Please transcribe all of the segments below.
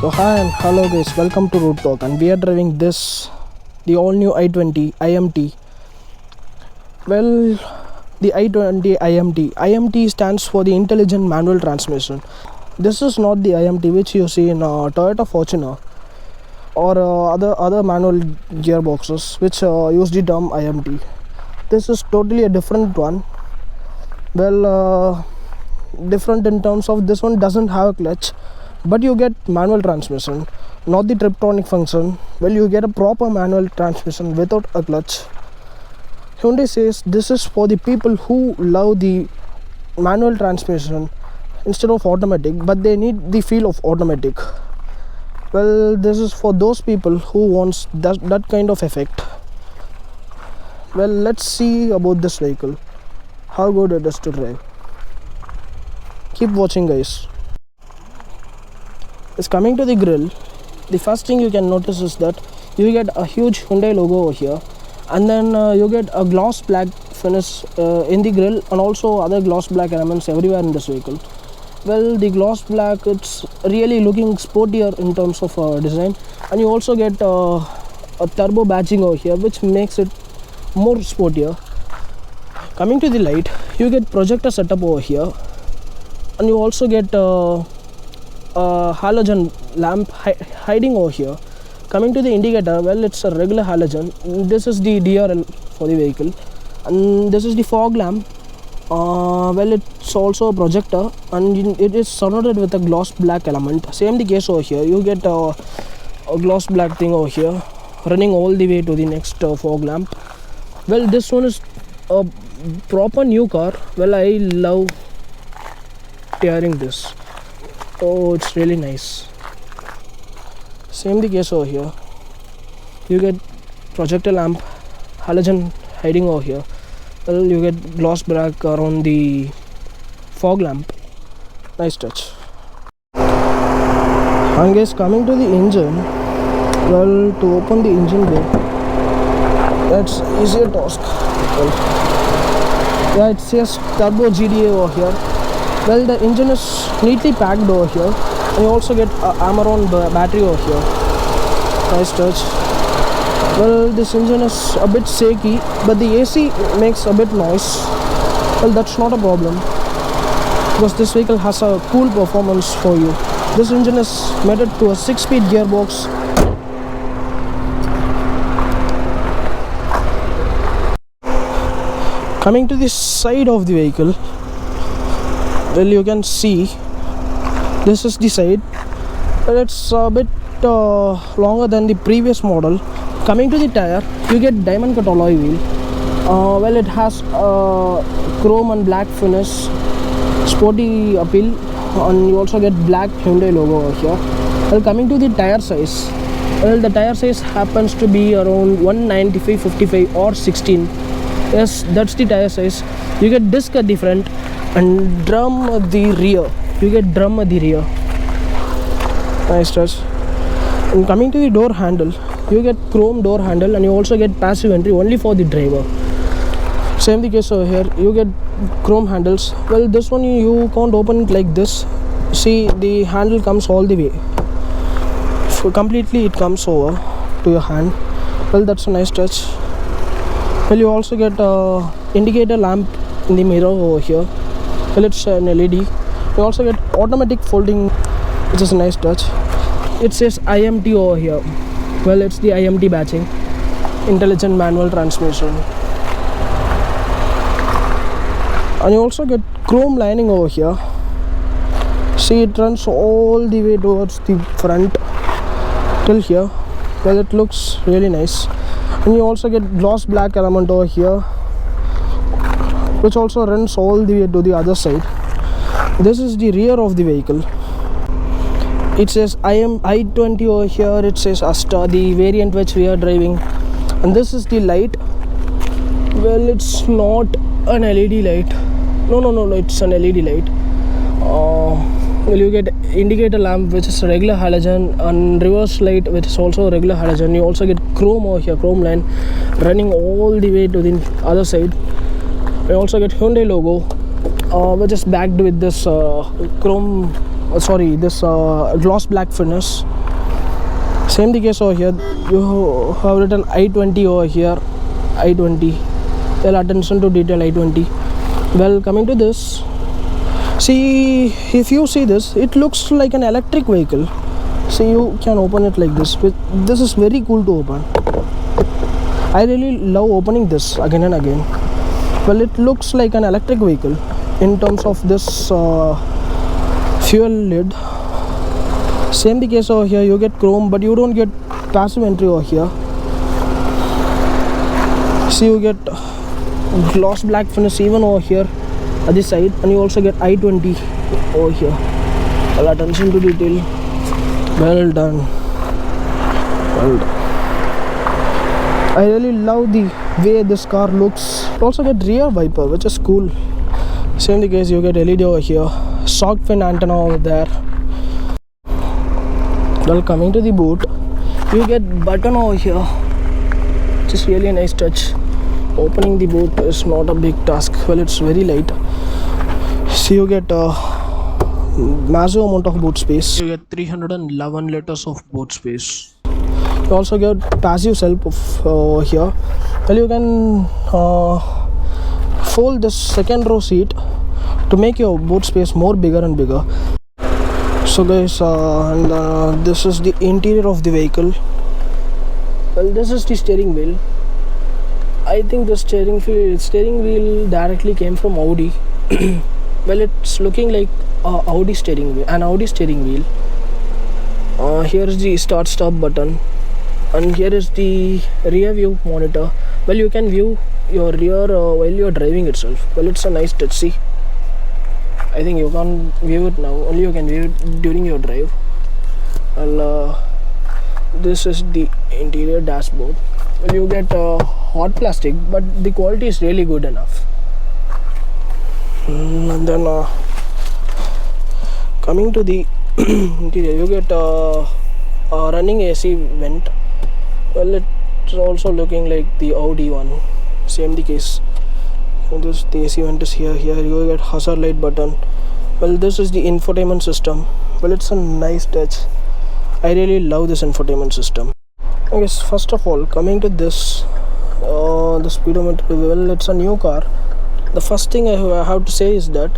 So hi and hello guys, welcome to Roadtorque, and we are driving the all new I20 Imt. Well, the I20 Imt stands for the intelligent manual transmission. This is not the Imt which you see in Toyota Fortuner or other manual gearboxes which use the term Imt. This is totally a different one. Well, different in terms of this one doesn't have a clutch, but you get manual transmission, not the triptronic function. Well, you get a proper manual transmission without a clutch. Hyundai says this is for the people who love the manual transmission instead of automatic, but they need the feel of automatic. Well, this is for those people who wants that kind of effect. Well, let's see about this vehicle, how good it is to drive. Keep watching, guys. Is coming to the grill. The first thing you can notice is that you get a huge Hyundai logo over here, and then you get a gloss black finish in the grill, and also other gloss black elements everywhere in this vehicle. Well, the gloss black, it's really looking sportier in terms of design, and you also get a turbo badging over here, which makes it more sportier. Coming to the light, you get projector setup over here, and you also get halogen lamp hiding over here. Coming to the indicator, well, it's a regular halogen. This is the DRL for the vehicle, and this is the fog lamp. Well, it's also a projector, and it is surrounded with a gloss black element. Same the case over here. You get a gloss black thing over here running all the way to the next fog lamp. Well, this one is a proper new car. Well, I love tearing this. Oh, it's really nice. Same the case over here. You get projector lamp, halogen hiding over here. Well, you get gloss black around the fog lamp. Nice touch. And guys, coming to the engine, well, to open the engine door, that's easier task. Well, yeah, it says turbo GDA over here. Well, the engine is neatly packed over here, and you also get a Amaron battery over here. Nice touch. Well, this engine is a bit shaky, but the AC makes a bit noise. Well, that's not a problem, because this vehicle has a cool performance for you. This engine is mated to a 6-speed gearbox. Coming to the side of the vehicle, well, you can see this is the side. Well, it's a bit longer than the previous model. Coming to the tire, you get diamond cut alloy wheel. Well, it has chrome and black finish, sporty appeal, and you also get black Hyundai logo over here. Well, coming to the tire size, well, the tire size happens to be around 195/55 or 16. Yes, that's the tire size. You get disc at the front and drum at the rear. You get drum at the rear. Nice touch. And coming to the door handle, you get chrome door handle, and you also get passive entry only for the driver. Same the case over here. You get chrome handles. Well, this one you can't open it like this. See, the handle comes all the way. So completely it comes over to your hand. Well, that's a nice touch. Well, you also get indicator lamp in the mirror over here. Well, it's an LED. You also get automatic folding, which is a nice touch. It says Imt over here. Well, it's the Imt badging, intelligent manual transmission. And you also get chrome lining over here. See, it runs all the way towards the front till here. Well, it looks really nice. And you also get gloss black element over here, which also runs all the way to the other side. This is the rear of the vehicle. It says I20 over here. It says Asta, the variant which we are driving. And this is the light. Well, it's not an LED light. No, it's an LED light. Well, you get indicator lamp, which is regular halogen, and reverse light, which is also regular halogen. You also get chrome over here, chrome line running all the way to the other side. You also get Hyundai logo, which is backed with this gloss black finish. Same the case over here. You have written I20 over here. I20. Well, attention to detail I20. Well, coming to this, see, if you see this, it looks like an electric vehicle. See, you can open it like this. This is very cool to open. I really love opening this again and again. Well, it looks like an electric vehicle in terms of this fuel lid. Same the case over here. You get chrome, but you don't get passive entry over here. See, you get gloss black finish even over here at this side, and you also get I20 over here. Well, attention to detail. Well done. Well done. I really love the way this car looks. You also get rear wiper, which is cool. Same the case, you get LED over here, shark fin antenna over there. Well, coming to the boot, you get button over here, which is really a nice touch. Opening the boot is not a big task. Well, it's very light. So you get a massive amount of boot space. You get 311 liters of boot space. You also get passive self over here. Well, you can fold this second row seat to make your boot space more bigger and bigger. So guys, this is the interior of the vehicle. Well, this is the steering wheel. I think the steering wheel directly came from Audi. Well, it's looking like an Audi steering wheel. Here is the start stop button, and here is the rear view monitor. Well, you can view your rear while you're driving itself. Well, it's a nice touch. See, I think you can't view it now, only you can view it during your drive. Well, this is the interior dashboard. Well, you get hot plastic, but the quality is really good enough. And then coming to the interior, you get a running AC vent. Well, it's also looking like the Audi one. Same the case. This the AC vent is here. Here you get hazard light button. Well, this is the infotainment system. Well, it's a nice touch. I really love this infotainment system. I guess first of all, coming to this, the speedometer. Well, it's a new car. The first thing I have to say is that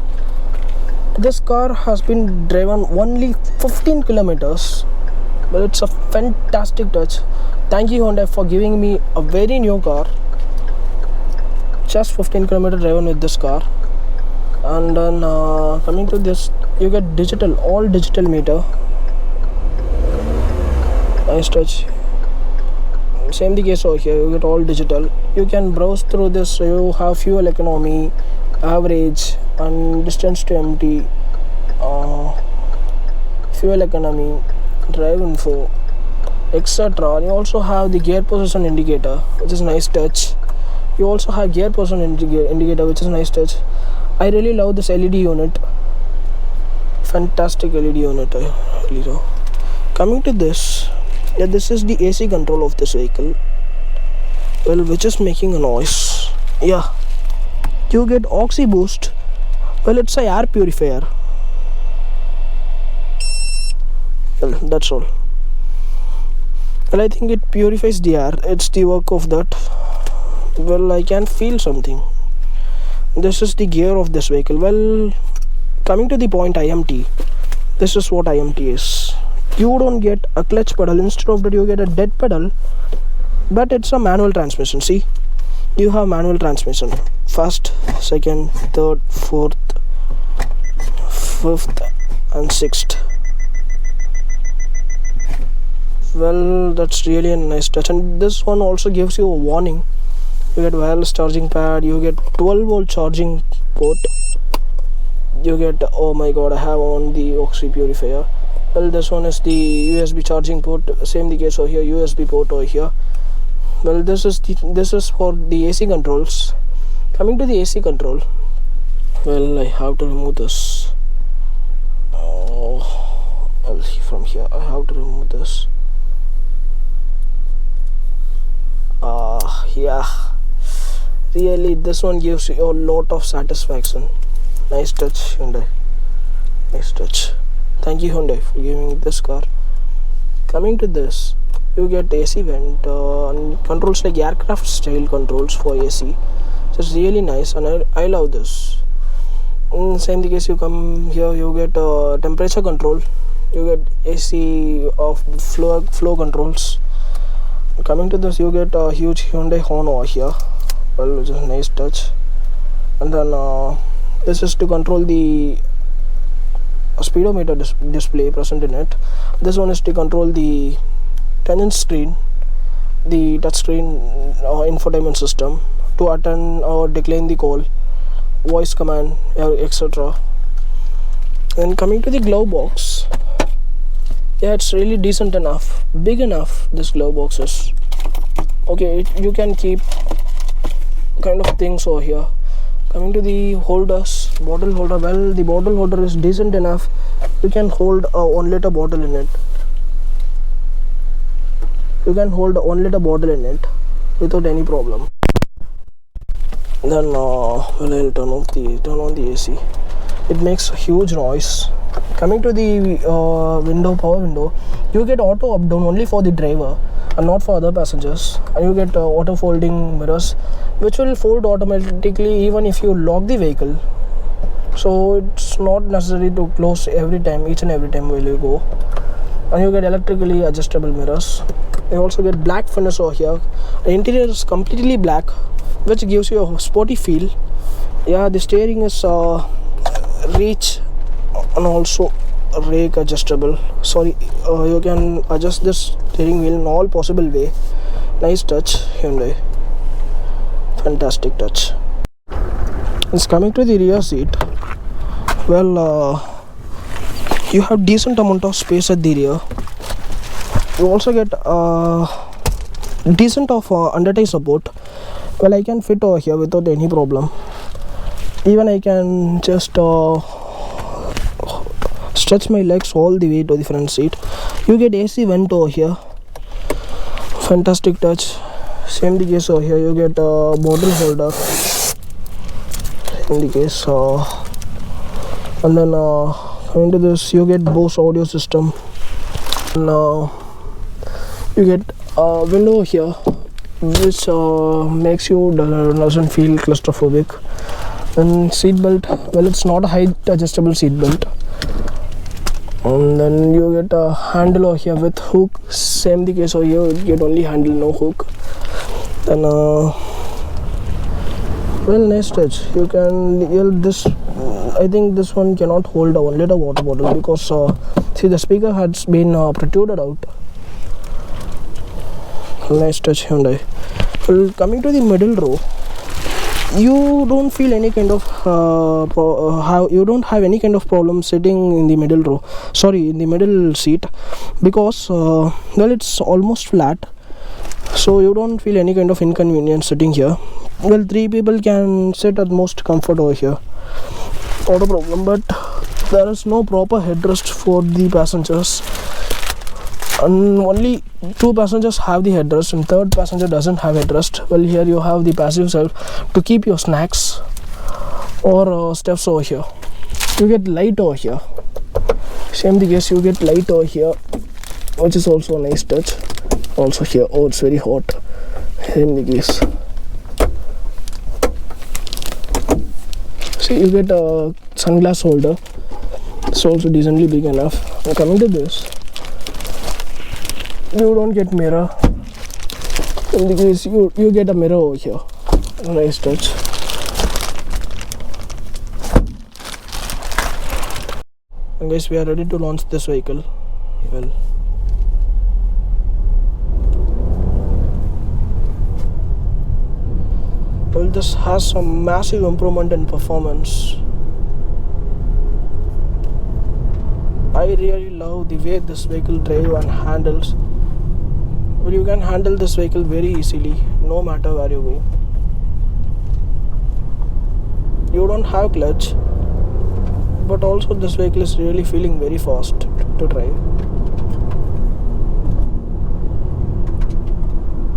this car has been driven only 15 kilometers. Well, it's a fantastic touch. Thank you, Hyundai, for giving me a very new car. Just 15 kilometer driven with this car. And then coming to this, you get all digital meter. Nice touch. Same the case over here, you get all digital. You can browse through this. You have fuel economy, average, and distance to empty, fuel economy, drive info, etc. You also have the gear position indicator, which is nice touch. You also have gear position indicator, which is nice touch. I really love this LED unit. Fantastic LED unit. I really love. Coming to this, yeah, this is the AC control of this vehicle. Well, which is making a noise. Yeah, you get Oxy Boost. Well, it's a air purifier. Well, that's all. Well, I think it purifies the air. It's the work of that. Well, I can feel something. This is the gear of this vehicle. Well, coming to the point IMT, this is what IMT is. You don't get a clutch pedal. Instead of that, you get a dead pedal, but it's a manual transmission. See, you have manual transmission. First, second, third, fourth, fifth, and sixth. Well, that's really a nice touch. And this one also gives you a warning. You get wireless charging pad. You get 12-volt charging port. You get, oh my god, I have on the Oxy purifier. Well, this one is the USB charging port. Same the case over here, USB port over here. Well, this is for the AC controls. Coming to the AC control, well, I have to remove this. Well, from here I have to remove this. Yeah, really, this one gives you a lot of satisfaction. Nice touch, Hyundai. Nice touch. Thank you, Hyundai, for giving me this car. Coming to this, you get AC vent and controls like aircraft style controls for AC. So it's really nice, and I love this. In same the case, you come here, you get temperature control, you get AC of flow controls. Coming to this, you get a huge Hyundai horn over here, well, which is a nice touch. And then this is to control the speedometer display present in it. This one is to control the touch screen, the touchscreen infotainment system, to attend or decline the call, voice command, etc. And coming to the glove box, yeah, it's really decent enough, big enough. This glove box is okay. You can keep kind of things over here. Coming to the holders, bottle holder, well, the bottle holder is decent enough. You can hold a 1 liter bottle in it. You can hold a 1 liter bottle in it without any problem. Then well, I'll turn on the AC. It makes a huge noise. Coming to the power window, you get auto up down only for the driver and not for other passengers. And you get auto folding mirrors, which will fold automatically even if you lock the vehicle. So it's not necessary to close each and every time while you go. And you get electrically adjustable mirrors. You also get black finish over here. The interior is completely black, which gives you a sporty feel. Yeah, the steering is reach and also rake adjustable. You can adjust this steering wheel in all possible way. Nice touch, Hyundai. Fantastic touch. It's coming to the rear seat. Well, you have decent amount of space at the rear. You also get decent of under-thigh support. Well, I can fit over here without any problem. Even I can just stretch my legs all the way to the front seat. You get AC vent over here. Fantastic touch. Same the case over here. You get a bottle holder. In the case, and then coming to this, you get Bose audio system. And you get a window here, which makes you doesn't feel claustrophobic. And seat belt, well, it's not a height adjustable seat belt. And then you get a handle over here with hook. Same the case over here, you get only handle, no hook. Then well, nice touch. You can this. I think this one cannot hold a 1 liter water bottle because see, the speaker has been protruded out. Nice touch, Hyundai. Well, coming to the middle row, you don't feel any kind of you don't have any kind of problem sitting in the middle row. In the middle seat, because well, it's almost flat, so you don't feel any kind of inconvenience sitting here. Well, 3 people can sit at most comfort over here, not a problem. But there is no proper headrest for the passengers, and only 2 passengers have the headrest, and 3rd passenger doesn't have headrest. Well, here you have the passive shelf to keep your snacks or stuffs over here. You get light over here. Same the case, you get light over here, which is also a nice touch. Also here, oh, it's very hot. Same the case. See, you get a sunglass holder. It's also decently big enough. Now coming to this, you don't get mirror. In the case, you get a mirror over here. Nice touch. And guys, we are ready to launch this vehicle. Well, this has some massive improvement in performance. I really love the way this vehicle drives and handles. Well, you can handle this vehicle very easily, no matter where you go. You don't have clutch, but also this vehicle is really feeling very fast to drive.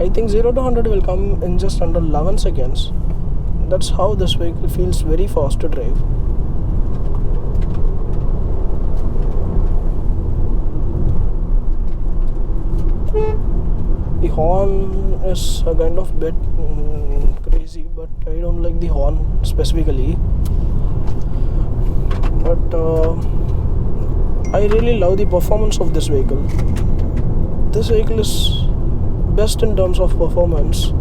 I think 0 to 100 will come in just under 11 seconds. That's how this vehicle feels very fast to drive. The horn is a kind of bit crazy, but I don't like the horn specifically. But I really love the performance of this vehicle. This vehicle is best in terms of performance.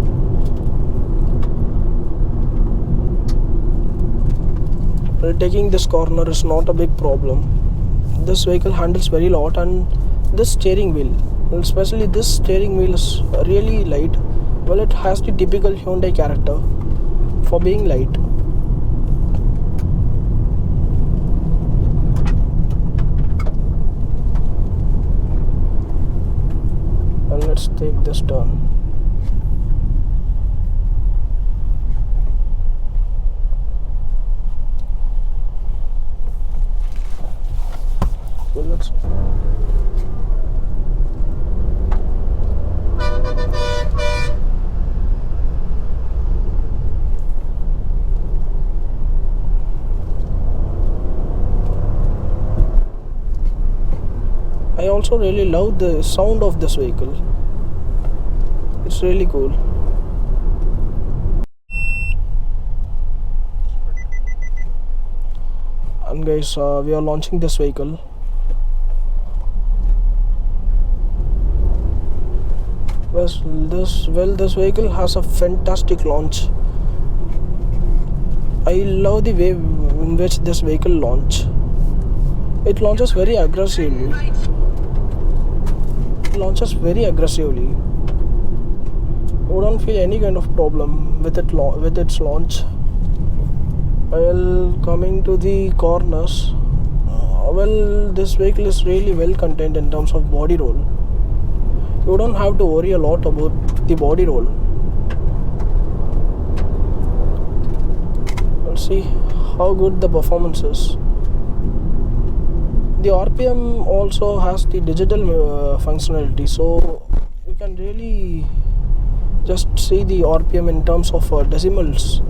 Taking this corner is not a big problem. This vehicle handles very lot, and this steering wheel, especially this steering wheel, is really light. Well, it has the typical Hyundai character for being light. And let's take this turn. So let's I also really love the sound of this vehicle. It's really cool. And guys, we are launching this vehicle. This vehicle has a fantastic launch. I love the way in which this vehicle launch. It launches very aggressively. You don't feel any kind of problem with its launch. While coming to the corners, this vehicle is really well contained in terms of body roll. You don't have to worry a lot about the body roll. Let's see how good the performance is. The RPM also has the digital functionality, so you can really just see the RPM in terms of decimals.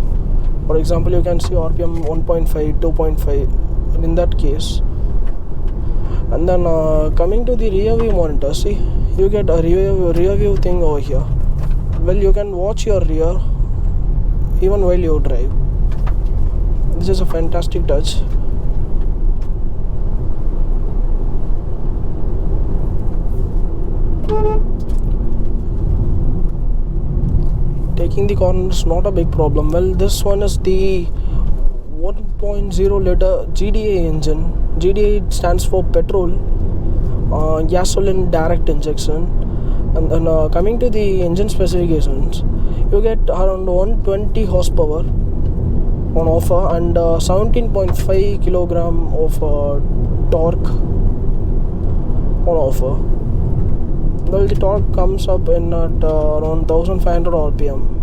For example, you can see RPM 1.5, 2.5 in that case. And then coming to the rear view monitor, see, you get a rear view thing over here. Well, you can watch your rear even while you drive. This is a fantastic touch. Taking the corner is not a big problem. Well, this one is the 1.0 liter GDA engine. GDA stands for petrol, gasoline direct injection. And then coming to the engine specifications, you get around 120 horsepower on offer and 17.5 kilogram of torque on offer. Well, the torque comes up in at around 1500 RPM.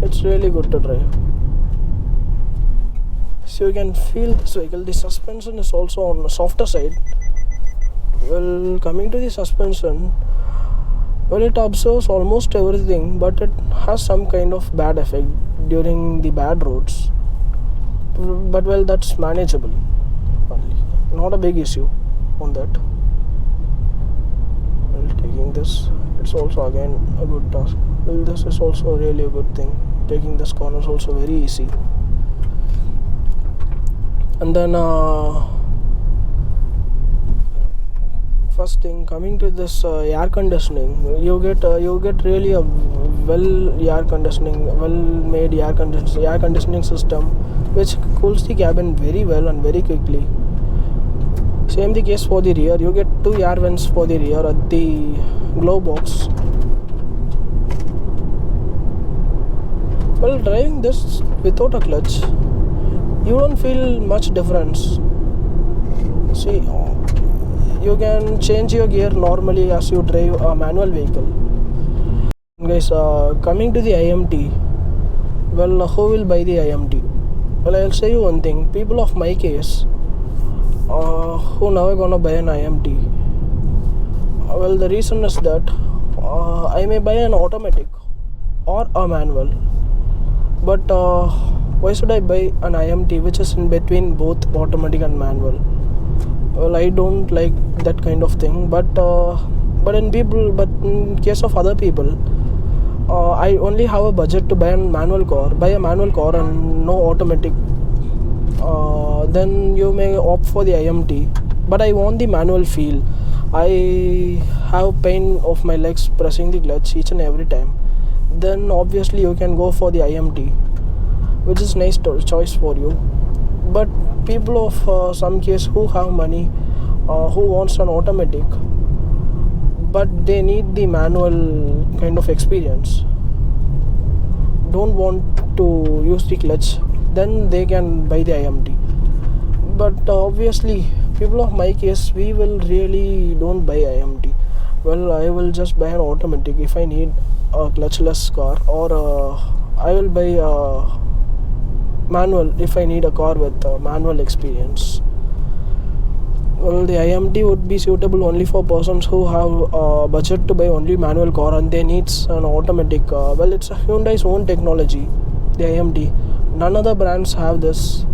It's really good to drive. So you can feel this vehicle. The suspension is also on the softer side. Well, coming to the suspension, well, it absorbs almost everything, but it has some kind of bad effect during the bad roads. But well, that's manageable only. Not a big issue on that. Well, taking this, it's also again a good task. Well, this is also really a good thing. Taking this corner is also very easy. And then first thing, coming to this air conditioning, you get really a well-made air conditioning system which cools the cabin very well and very quickly. Same the case for the rear. You get 2 air vents for the rear at the glove box. Well, driving this without a clutch, you don't feel much difference. See, you can change your gear normally as you drive a manual vehicle. Guys, coming to the IMT, well, who will buy the IMT? Well, I'll say you one thing. People of my case, who never gonna buy an IMT. Well, the reason is that I may buy an automatic or a manual, but why should I buy an IMT which is in between both automatic and manual? Well, I don't like that kind of thing, but in case of other people, I only have a budget to buy a manual car and no automatic. Then you may opt for the IMT, but I want the manual feel. I have pain of my legs pressing the clutch each and every time. Then obviously you can go for the IMT, which is nice choice for you. But people of some case who have money, who wants an automatic, but they need the manual kind of experience, don't want to use the clutch, then they can buy the IMT. But obviously people of my case, we will really don't buy IMT. Well, I will just buy an automatic if I need a clutchless car, or I will buy a manual if I need a car with manual experience. Well, the IMT would be suitable only for persons who have a budget to buy only manual car and they needs an automatic. Well, it's a Hyundai's own technology, the IMT. None other brands have this.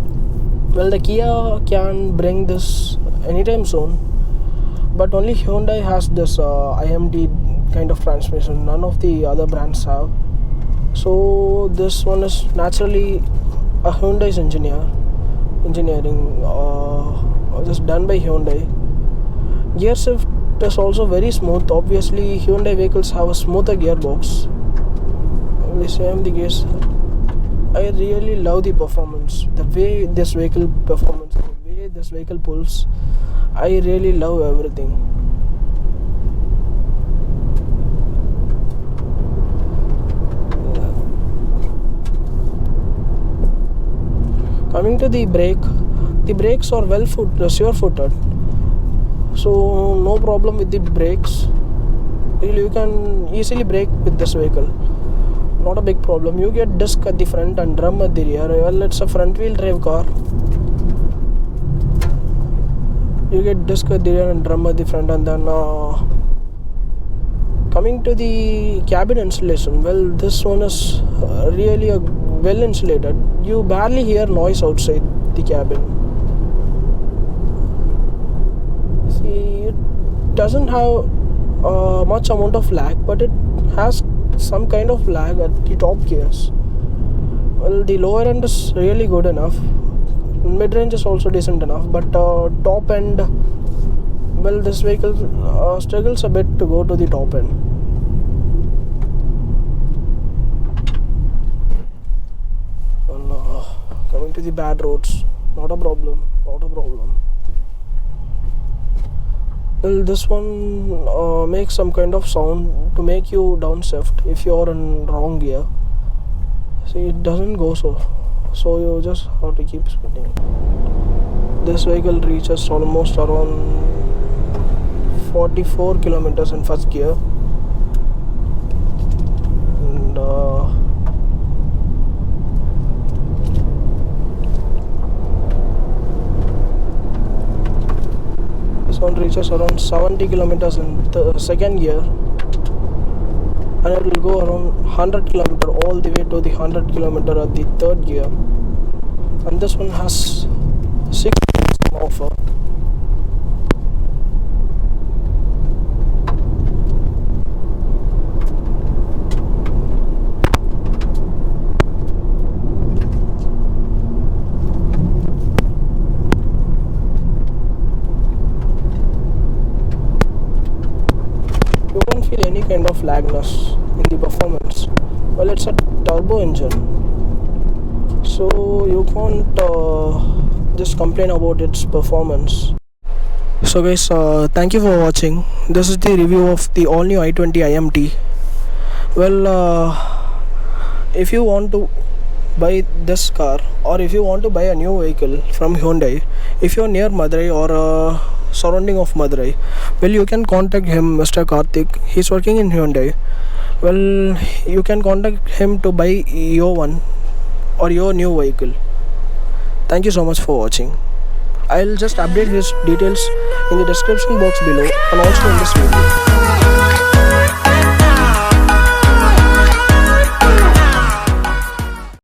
Well, the Kia can bring this anytime soon, but only Hyundai has this IMT kind of transmission. None of the other brands have. So this one is naturally a Hyundai's engineering, just done by Hyundai. Gear shift is also very smooth. Obviously Hyundai vehicles have a smoother gearbox. The same the case. I really love the performance, the way this vehicle performance, the way this vehicle pulls. I really love everything. Coming to the brakes are sure-footed, so no problem with the brakes. You can easily brake with this vehicle, not a big problem. You get disc at the front and drum at the rear. Well, it's a front wheel drive car. You get disc at the rear and drum at the front. And then coming to the cabin insulation, well, this one is really well insulated. You barely hear noise outside the cabin. See, it doesn't have much amount of lag, but it has some kind of lag at the top gears. Well, the lower end is really good enough, mid-range is also decent enough, but top end, well, this vehicle struggles a bit to go to the top end. Well, coming to the bad roads, not a problem. Well, this one makes some kind of sound to make you downshift if you are in wrong gear. See, it doesn't go so you just have to keep spinning. This vehicle reaches almost around 44 kilometers in first gear, and this one reaches around 70 kilometers in the second gear, and it will go around 100 kilometer all the way to the 100 kilometer at the third gear. And this one has 6 on offer. You don't feel any kind of lagness in the performance. Well, it's a turbo engine, so you can't just complain about its performance. So guys, thank you for watching. This is the review of the all new i20 Imt. Well, if you want to buy this car, or if you want to buy a new vehicle from Hyundai, if you're near Madurai or surrounding of Madurai, well, you can contact him, Mr. Karthik. He's working in Hyundai. Well, you can contact him to buy your one or your new vehicle. Thank you so much for watching. I'll just update his details in the description box below and also in this video.